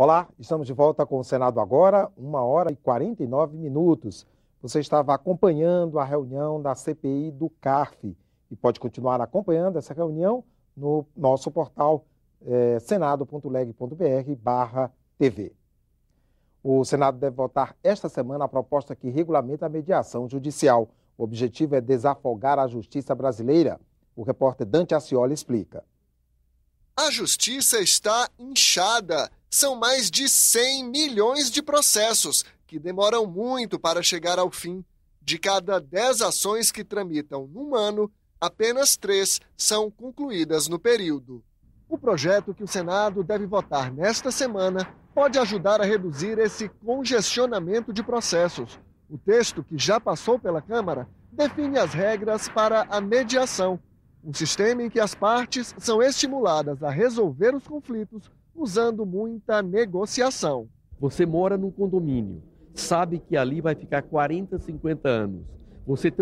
Olá, estamos de volta com o Senado agora, 1h49. Você estava acompanhando a reunião da CPI do CARF e pode continuar acompanhando essa reunião no nosso portal senado.leg.br/TV. O Senado deve votar esta semana a proposta que regulamenta a mediação judicial. O objetivo é desafogar a justiça brasileira. O repórter Dante Ascioli explica. A justiça está inchada. São mais de 100 milhões de processos, que demoram muito para chegar ao fim. De cada 10 ações que tramitam num ano, apenas 3 são concluídas no período. O projeto que o Senado deve votar nesta semana pode ajudar a reduzir esse congestionamento de processos. O texto, que já passou pela Câmara, define as regras para a mediação, um sistema em que as partes são estimuladas a resolver os conflitos usando muita negociação. Você mora num condomínio, sabe que ali vai ficar 40, 50 anos. Você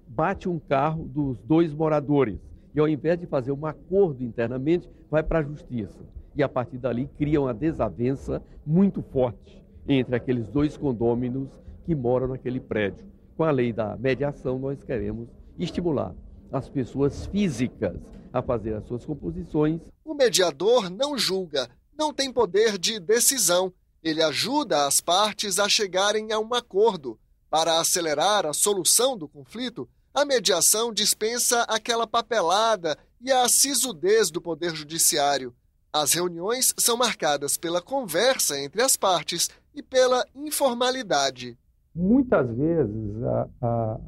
bate um carro dos 2 moradores e, ao invés de fazer um acordo internamente, vai para a justiça. E, a partir dali, cria uma desavença muito forte entre aqueles 2 condôminos que moram naquele prédio. Com a lei da mediação, nós queremos estimular as pessoas físicas a fazer as suas composições. O mediador não julga, não tem poder de decisão. Ele ajuda as partes a chegarem a um acordo. Para acelerar a solução do conflito, a mediação dispensa aquela papelada e a sisudez do Poder Judiciário. As reuniões são marcadas pela conversa entre as partes e pela informalidade. Muitas vezes, a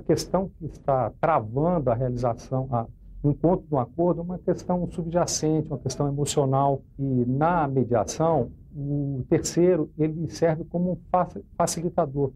questão que está travando a realização, o encontro de um acordo, é uma questão subjacente, uma questão emocional. E na mediação, o terceiro ele serve como um facilitador.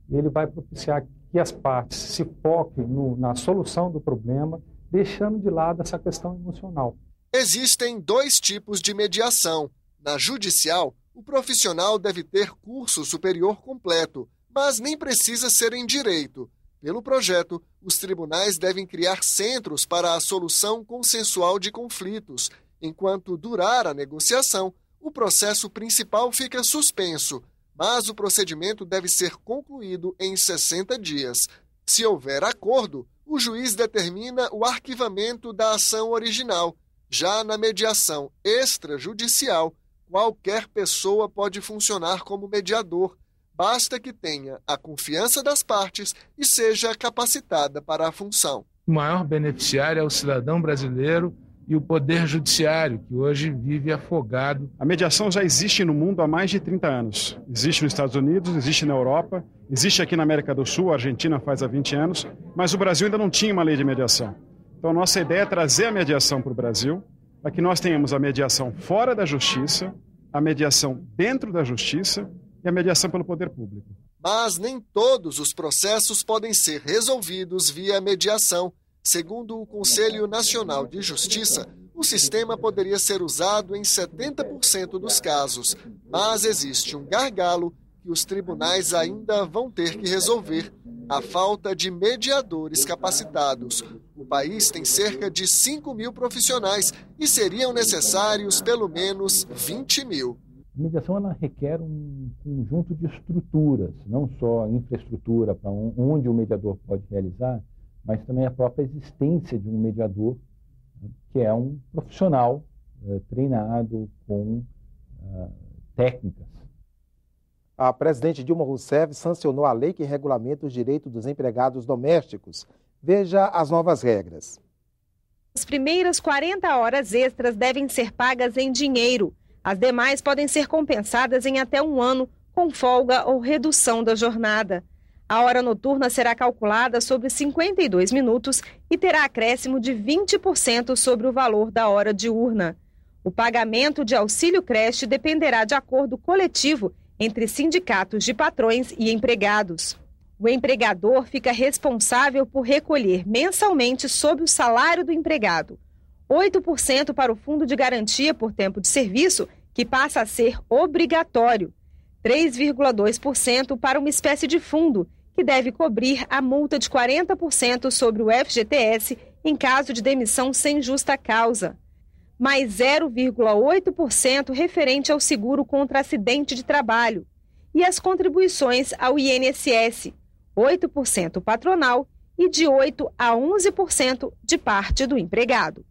Ele vai propiciar que as partes se foquem na solução do problema, deixando de lado essa questão emocional. Existem 2 tipos de mediação. Na judicial, o profissional deve ter curso superior completo, mas nem precisa ser em direito. Pelo projeto, os tribunais devem criar centros para a solução consensual de conflitos. Enquanto durar a negociação, o processo principal fica suspenso, mas o procedimento deve ser concluído em 60 dias. Se houver acordo, o juiz determina o arquivamento da ação original. Já na mediação extrajudicial, qualquer pessoa pode funcionar como mediador. Basta que tenha a confiança das partes e seja capacitada para a função. O maior beneficiário é o cidadão brasileiro e o Poder Judiciário, que hoje vive afogado. A mediação já existe no mundo há mais de 30 anos. Existe nos Estados Unidos, existe na Europa, existe aqui na América do Sul, a Argentina faz há 20 anos, mas o Brasil ainda não tinha uma lei de mediação. Então, a nossa ideia é trazer a mediação para o Brasil, para que nós tenhamos a mediação fora da justiça, a mediação dentro da justiça e a mediação pelo poder público. Mas nem todos os processos podem ser resolvidos via mediação. Segundo o Conselho Nacional de Justiça, o sistema poderia ser usado em 70% dos casos, mas existe um gargalo que os tribunais ainda vão ter que resolver: a falta de mediadores capacitados. O país tem cerca de 5 mil profissionais e seriam necessários pelo menos 20 mil. A mediação ela requer um conjunto de estruturas, não só infraestrutura para onde o mediador pode realizar, mas também a própria existência de um mediador, que é um profissional treinado com técnicas. A presidente Dilma Rousseff sancionou a lei que regulamenta os direitos dos empregados domésticos. Veja as novas regras. As primeiras 40 horas extras devem ser pagas em dinheiro. As demais podem ser compensadas em até 1 ano, com folga ou redução da jornada. A hora noturna será calculada sobre 52 minutos e terá acréscimo de 20% sobre o valor da hora diurna. O pagamento de auxílio creche dependerá de acordo coletivo entre sindicatos de patrões e empregados. O empregador fica responsável por recolher mensalmente sobre o salário do empregado 8% para o Fundo de Garantia por Tempo de Serviço, que passa a ser obrigatório, 3,2% para uma espécie de fundo, que deve cobrir a multa de 40% sobre o FGTS em caso de demissão sem justa causa. mais 0,8% referente ao seguro contra acidente de trabalho e as contribuições ao INSS, 8% patronal e de 8% a 11% de parte do empregado.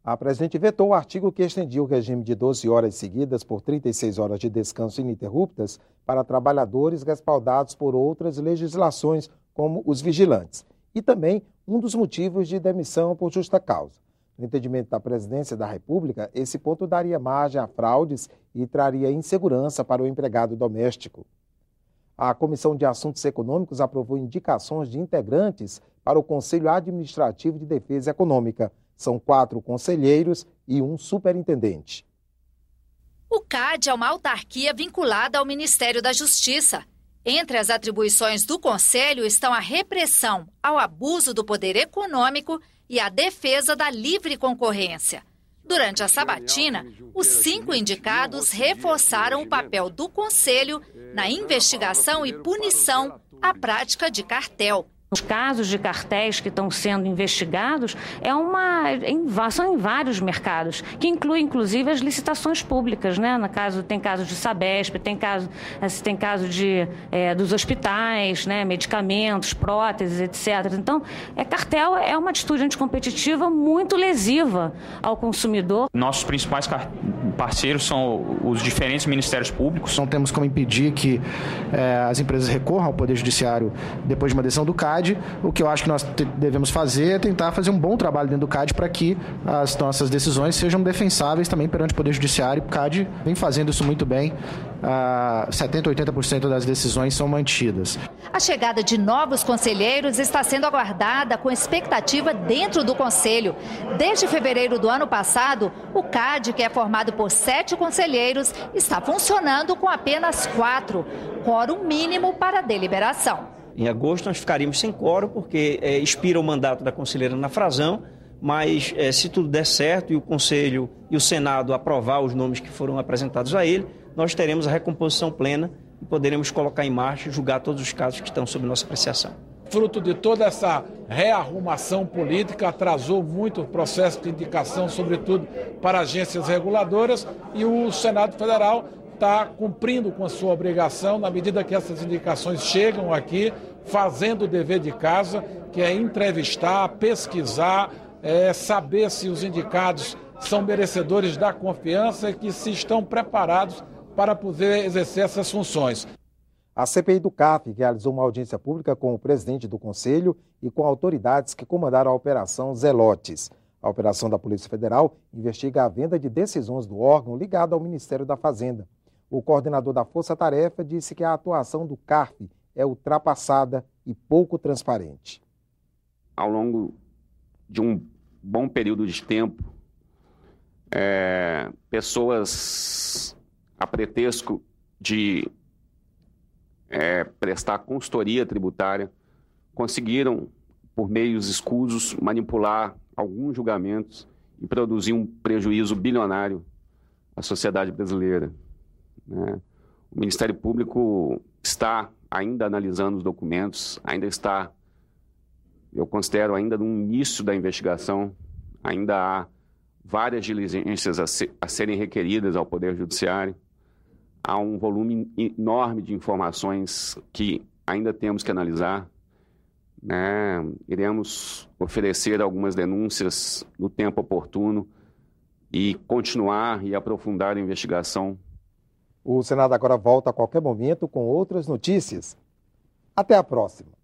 A presidente vetou o artigo que estendia o regime de 12 horas seguidas por 36 horas de descanso ininterruptas para trabalhadores respaldados por outras legislações, como os vigilantes, e também um dos motivos de demissão por justa causa. No entendimento da Presidência da República, esse ponto daria margem a fraudes e traria insegurança para o empregado doméstico. A Comissão de Assuntos Econômicos aprovou indicações de integrantes para o Conselho Administrativo de Defesa Econômica. São 4 conselheiros e um superintendente. O CAD é uma autarquia vinculada ao Ministério da Justiça. Entre as atribuições do Conselho estão a repressão ao abuso do poder econômico e a defesa da livre concorrência. Durante a sabatina, os 5 indicados reforçaram o papel do Conselho na investigação e punição à prática de cartel. Os casos de cartéis que estão sendo investigados são em vários mercados, que inclui inclusive as licitações públicas, né? Tem caso de Sabesp, tem caso dos hospitais, né? Medicamentos, próteses, etc. Então, cartel é uma atitude anticompetitiva muito lesiva ao consumidor. Nossos principais parceiros são os diferentes ministérios públicos. Não temos como impedir que as empresas recorram ao Poder Judiciário depois de uma decisão do CAD. O que eu acho que nós devemos fazer é tentar fazer um bom trabalho dentro do CAD para que as nossas decisões sejam defensáveis também perante o Poder Judiciário. O CAD vem fazendo isso muito bem. 70% a 80% das decisões são mantidas. A chegada de novos conselheiros está sendo aguardada com expectativa dentro do Conselho. Desde fevereiro do ano passado, o CAD, que é formado por 7 conselheiros, está funcionando com apenas 4, quórum mínimo para deliberação. Em agosto nós ficaríamos sem quórum porque expira o mandato da conselheira Ana Frazão, mas se tudo der certo e o Conselho e o Senado aprovar os nomes que foram apresentados a ele, nós teremos a recomposição plena e poderemos colocar em marcha e julgar todos os casos que estão sob nossa apreciação. Fruto de toda essa rearrumação política, atrasou muito o processo de indicação, sobretudo para agências reguladoras, e o Senado Federal está cumprindo com a sua obrigação na medida que essas indicações chegam aqui, fazendo o dever de casa, que é entrevistar, pesquisar, saber se os indicados são merecedores da confiança e que se estão preparados para poder exercer essas funções. A CPI do CARF realizou uma audiência pública com o presidente do Conselho e com autoridades que comandaram a Operação Zelotes. A operação da Polícia Federal investiga a venda de decisões do órgão ligado ao Ministério da Fazenda. O coordenador da Força Tarefa disse que a atuação do CARF é ultrapassada e pouco transparente. Ao longo de um bom período de tempo, pessoas, a pretexto de prestar consultoria tributária, conseguiram, por meios escusos, manipular alguns julgamentos e produzir um prejuízo bilionário à sociedade brasileira. O Ministério Público está ainda analisando os documentos, ainda está, eu considero, ainda no início da investigação, ainda há várias diligências a serem requeridas ao Poder Judiciário, há um volume enorme de informações que ainda temos que analisar, Iremos oferecer algumas denúncias no tempo oportuno e continuar e aprofundar a investigação. O Senado agora volta a qualquer momento com outras notícias. Até a próxima.